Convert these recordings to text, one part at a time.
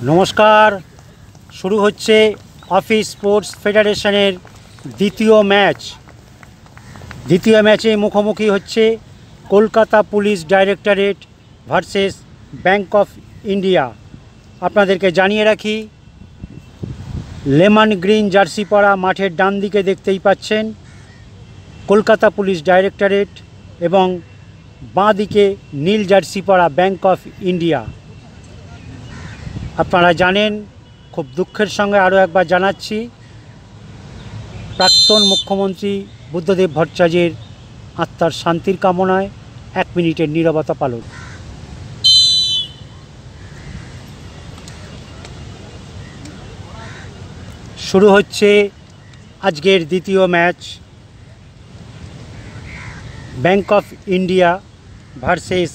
নমস্কার। শুরু হচ্ছে অফিস স্পোর্টস ফেডারেশনের দ্বিতীয় ম্যাচে মুখোমুখি হচ্ছে Kolkata police directorate versus bank of India. আপনাদেরকে জানিয়ে রাখি, লেমন গ্রিন জার্সি পরা মাঠের ডান দিকে দেখতেই পাচ্ছেন কলকাতা পুলিশ ডাইরেক্টরেট এবং বাঁ দিকে নীল জার্সি পরা ব্যাংক অফ ইন্ডিয়া। আপনারা জানেন, খুব দুঃখের সঙ্গে আরও একবার জানাচ্ছি, প্রাক্তন মুখ্যমন্ত্রী বুদ্ধদেব ভট্টাচার্যের আত্মার শান্তির কামনায় 1 মিনিটের নীরবতা পালন। শুরু হচ্ছে আজকের দ্বিতীয় match, bank of India versus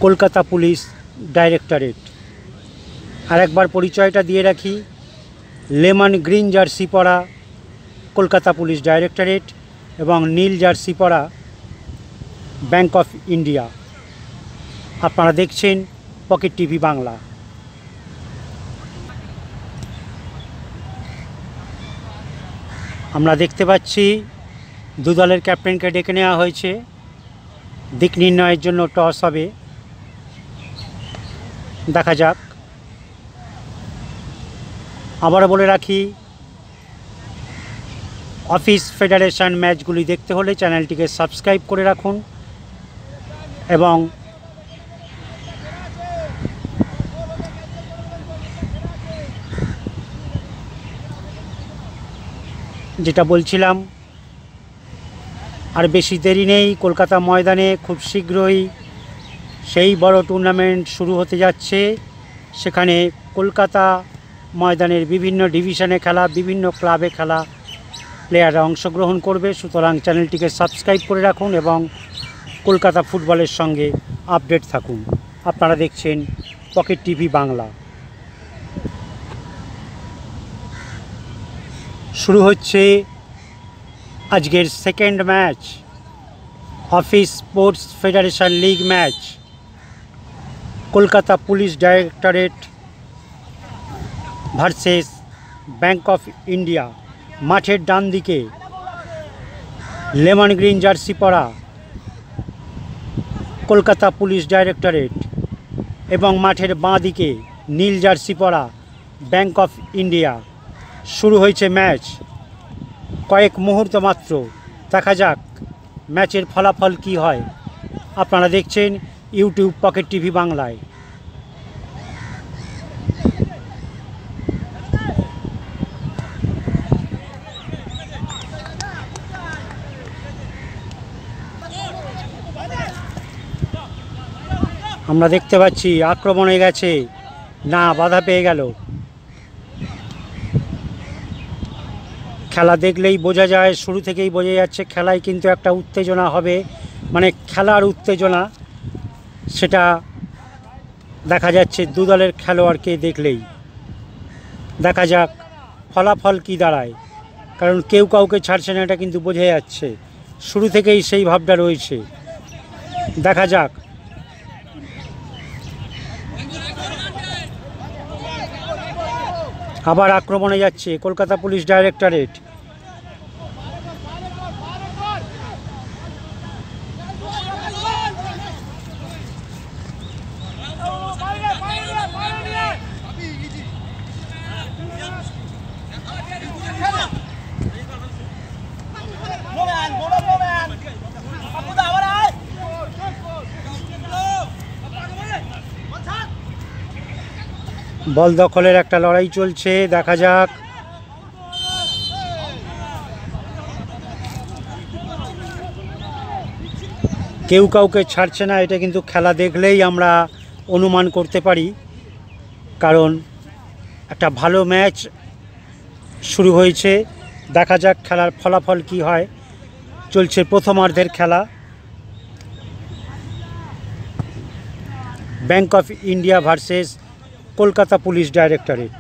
Kolkata police directorate. আরেকবার পরিচয়টা দিয়ে রাখি, লেমন গ্রিন জার্সি পরা কলকাতা পুলিশ ডাইরেক্টরেট এবং নীল জার্সি পরা ব্যাংক অফ ইন্ডিয়া। আপনারা দেখছেন পকেট টিভি বাংলা। আমরা দেখতে পাচ্ছি দু দলের ক্যাপ্টেনকে ডেকে নেওয়া হয়েছে। দিক নির্ণয়ের জন্য টস হবে, দেখা যাক। আবারও বলে রাখি, অফিস ফেডারেশন ম্যাচগুলি দেখতে হলে চ্যানেলটিকে সাবস্ক্রাইব করে রাখুন এবং যেটা বলছিলাম, আর বেশি দেরি নেই, কলকাতা ময়দানে খুব শীঘ্রই সেই বড় টুর্নামেন্ট শুরু হতে যাচ্ছে। সেখানে কলকাতা ময়দানের বিভিন্ন ডিভিশনে খেলা, বিভিন্ন ক্লাবে খেলা প্লেয়াররা অংশগ্রহণ করবে। সুতরাং চ্যানেলটিকে সাবস্ক্রাইব করে রাখুন এবং কলকাতা ফুটবলের সঙ্গে আপডেট থাকুন। আপনারা দেখছেন পকেট টিভি বাংলা। শুরু হচ্ছে আজকের second match, office sports federation league match. Kolkata police directorate versus bank of India. মাঠের ডান দিকে লেমন গ্রিন জার্সি পরা কলকাতা পুলিশ ডাইরেক্টরেট এবং মাঠের বাঁ দিকে নীল জার্সি পরা ব্যাংক অফ ইন্ডিয়া। শুরু হয়েছে ম্যাচ, কয়েক মুহূর্ত মাত্র, দেখা যাক ম্যাচের ফলাফল কি হয়। আপনারা দেখছেন ইউটিউব পকেট টিভি বাংলায়। আমরা দেখতে পাচ্ছি আক্রমণে গেছে, না, বাধা পেয়ে গেল। খেলা দেখলেই বোঝা যায়, শুরু থেকেই বোঝা যাচ্ছে খেলায় কিন্তু একটা উত্তেজনা হবে, মানে খেলার উত্তেজনা, সেটা দেখা যাচ্ছে দু দলের খেলোয়াড়কে দেখলেই। দেখা যাক ফলাফল কি দাঁড়ায়, কারণ কেউ কাউকে ছাড়ছে না, এটা কিন্তু বোঝা যাচ্ছে শুরু থেকেই সেই ভাবটা রয়েছে। দেখা যাক। আবার আক্রমণে যাচ্ছে কলকাতা পুলিশ ডাইরেক্টরেট। বল দখলের একটা লড়াই চলছে, দেখা যাক। কেউ কাউকে ছাড়ছে না, এটা কিন্তু খেলা দেখলেই আমরা অনুমান করতে পারি, কারণ একটা ভালো ম্যাচ শুরু হয়েছে। দেখা যাক খেলার ফলাফল কি হয়। চলছে প্রথমার্ধের খেলা, bank of India versus Kolkata police directorate.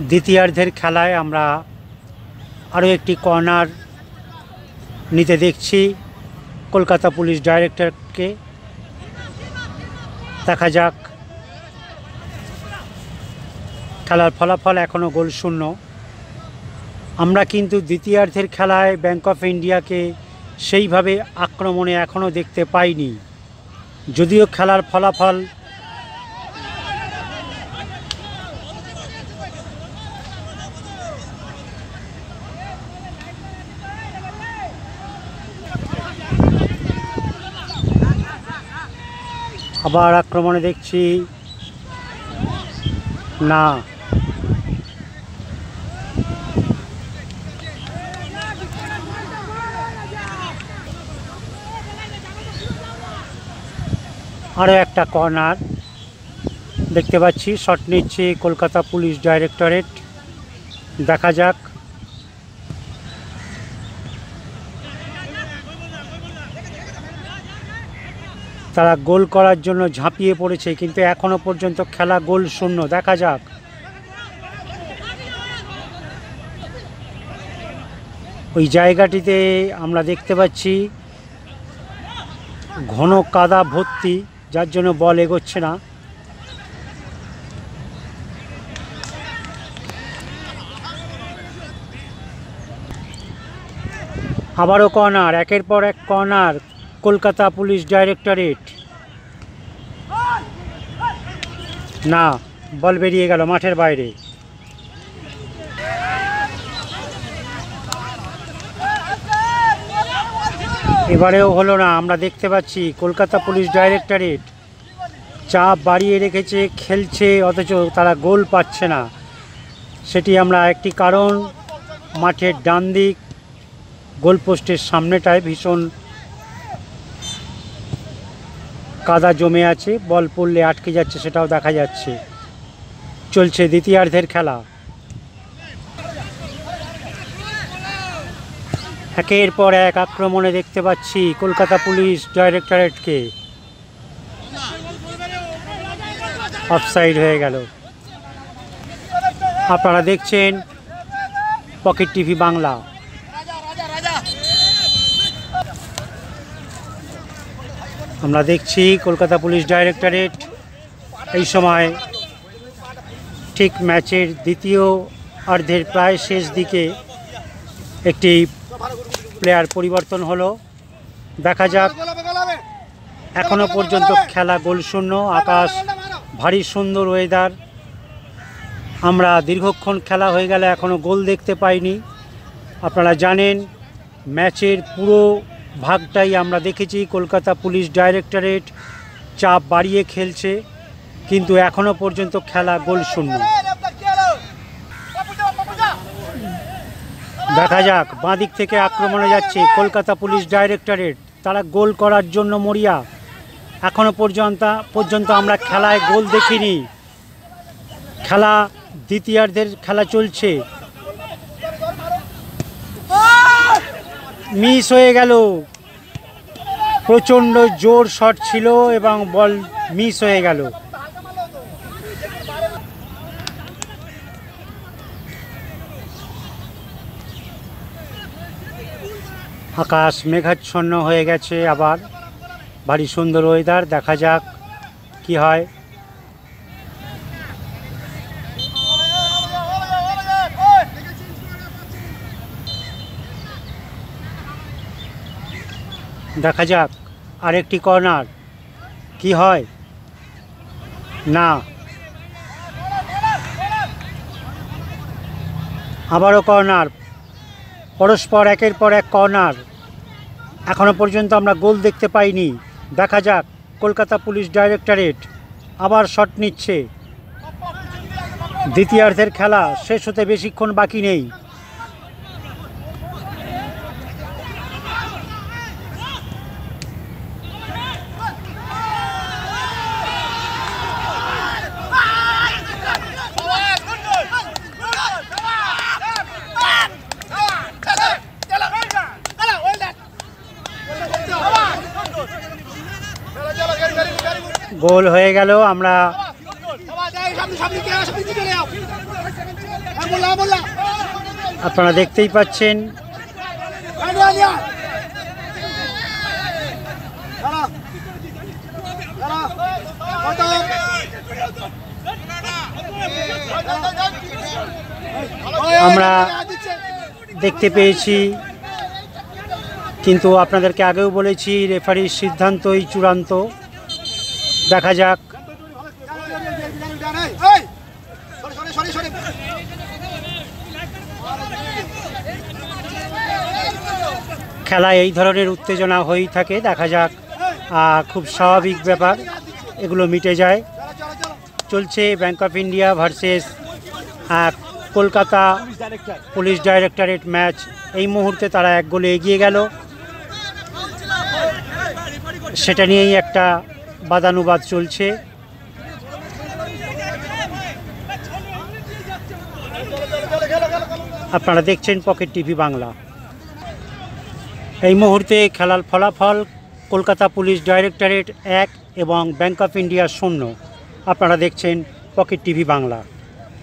দ্বিতীয়ার্ধের খেলায় আমরা আরও একটি কর্নার নিতে দেখছি কলকাতা পুলিশ ডাইরেক্টরকে। দেখা যাক খেলার ফলাফল এখনও গোল শূন্য। আমরা কিন্তু দ্বিতীয়ার্ধের খেলায় ব্যাংক অফ ইন্ডিয়াকে সেইভাবে আক্রমণে এখনও দেখতে পাইনি, যদিও খেলার ফলাফল আবার আক্রমণে দেখছি না। আরও একটা কর্নার দেখতে পাচ্ছি, শট নিচ্ছে কলকাতা পুলিশ ডাইরেক্টরেট। দেখা যাক তারা গোল করার জন্য ঝাঁপিয়ে পড়েছে, কিন্তু এখনো পর্যন্ত খেলা গোল শূন্য। দেখা যাক ওই জায়গাটিতে আমরা দেখতে পাচ্ছি ঘন কাদা ভর্তি, যার জন্য বল এগোচ্ছে না। আবারও কর্নার, একের পর এক কর্নার কলকাতা পুলিশ ডাইরেক্টরেট। না, বল বেরিয়ে গেল মাঠের বাইরে। এবারেও হলো না। আমরা দেখতে পাচ্ছি কলকাতা পুলিশ ডাইরেক্টরেট চাপ বাড়িয়ে রেখেছে, খেলছে, অথচ তারা গোল পাচ্ছে না। সেটি আমরা একটি কারণ, মাঠের ডান দিক গোলপোস্টের সামনেটায় ভীষণ কাদা জমে আছে, বল পড়লে আটকে যাচ্ছে, সেটাও দেখা যাচ্ছে। চলছে দ্বিতীয়ার্ধের খেলা। একের পর এক আক্রমণে দেখতে পাচ্ছি কলকাতা পুলিশ ডাইরেক্টরেটকে। অফসাইড হয়ে গেল। আপনারা দেখছেন পকেট টিভি বাংলা। আমরা দেখছি কলকাতা পুলিশ ডাইরেক্টরেট এই সময় ঠিক ম্যাচের দ্বিতীয় অর্ধের প্রায় শেষ দিকে একটি প্লেয়ার পরিবর্তন হলো। দেখা যাক, এখনো পর্যন্ত খেলা গোল শূন্য। আকাশ ভারী সুন্দর, ওয়েদার। আমরা দীর্ঘক্ষণ খেলা হয়ে গেলে এখনও গোল দেখতে পাইনি। আপনারা জানেন ম্যাচের পুরো ভাগটাই আমরা দেখেছি কলকাতা পুলিশ ডাইরেক্টরেট চাপ বাড়িয়ে খেলছে, কিন্তু এখনও পর্যন্ত খেলা গোল শূন্য। দেখা যাক, বাঁ দিক থেকে আক্রমণে যাচ্ছে কলকাতা পুলিশ ডাইরেক্টরেট। তারা গোল করার জন্য মরিয়া। এখনও পর্যন্ত আমরা খেলায় গোল দেখিনি। খেলা দ্বিতীয়ার্ধের খেলা চলছে। মিস হয়ে গেল। প্রচণ্ড জোর শট ছিল এবং বল মিস হয়ে গেল। আকাশ মেঘাচ্ছন্ন হয়ে গেছে, আবার ভারী সুন্দর ওয়েদার। দেখা যাক কি হয়। দেখা যাক আরেকটি কর্নার কি হয়। না, আবারও কর্নার। পরস্পর একের পর এক কর্নার। এখনো পর্যন্ত আমরা গোল দেখতে পাইনি। দেখা যাক, কলকাতা পুলিশ ডাইরেক্টরেট আবার শট নিচ্ছে। দ্বিতীয়ার্ধের খেলা শেষ হতে বেশিক্ষণ বাকি নেই। গোল হয়ে গেল। আমরা আপনারা দেখতেই পাচ্ছেন আমরা দেখতে পেয়েছি, কিন্তু আপনাদেরকে আগেও বলেছি রেফারির সিদ্ধান্তই চূড়ান্ত। দেখা যাক। খেলায় এই ধরনের উত্তেজনা হয়েই থাকে, দেখা যাক। খুব স্বাভাবিক ব্যাপার, এগুলো মিটে যায়। চলছে bank of India versus Kolkata police directorate match. এই মুহূর্তে তারা 1 গোলে এগিয়ে গেল, সেটা নিয়েই একটা বাদানুবাদ চলছে। আপনারা দেখছেন পকেট টিভি বাংলা। এই মুহূর্তে খেলার ফলাফল কলকাতা পুলিশ ডাইরেক্টরেট 1 এবং ব্যাংক অফ ইন্ডিয়া 0। আপনারা দেখছেন পকেট টিভি বাংলা।